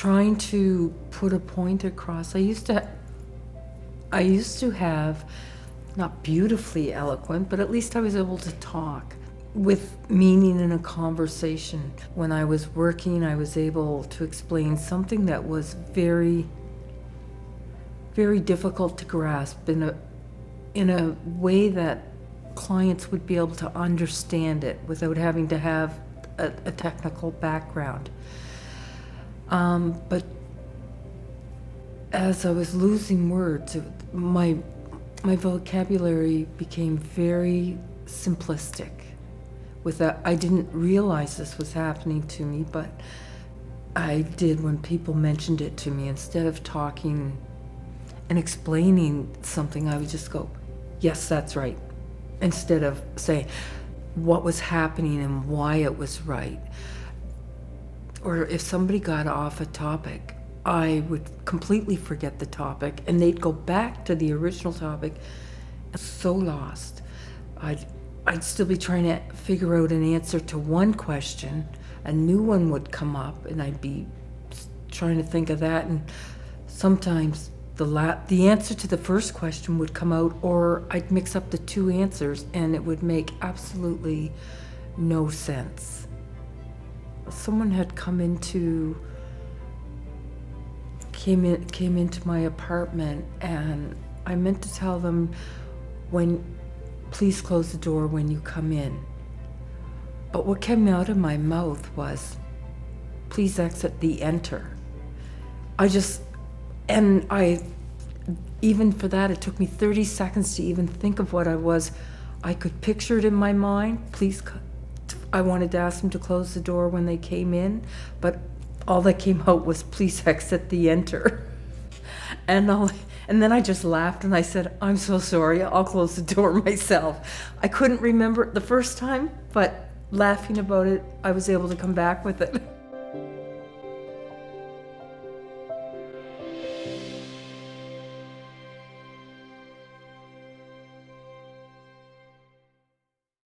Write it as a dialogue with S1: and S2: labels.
S1: trying to put a point across. I used to have, not beautifully eloquent, but at least I was able to talk with meaning in a conversation. When I was working, I was able to explain something that was very, very difficult to grasp in a way that clients would be able to understand it without having to have a technical background. But as I was losing words, my vocabulary became very simplistic. I didn't realize this was happening to me, but I did when people mentioned it to me. Instead of talking and explaining something, I would just go, yes, that's right, instead of saying what was happening and why it was right. Or if somebody got off a topic, I would completely forget the topic and they'd go back to the original topic. So lost. I'd still be trying to figure out an answer to one question. A new one would come up and I'd be trying to think of that, and sometimes the answer to the first question would come out, or I'd mix up the two answers and it would make absolutely no sense. Someone had came into my apartment, and I meant to tell them, please close the door when you come in. But what came out of my mouth was, please exit the enter. Even for that, it took me 30 seconds to even think of what I was. I could picture it in my mind. I wanted to ask them to close the door when they came in, but all that came out was, please exit the enter. And then I just laughed and I said, I'm so sorry, I'll close the door myself. I couldn't remember it the first time, but laughing about it, I was able to come back with it.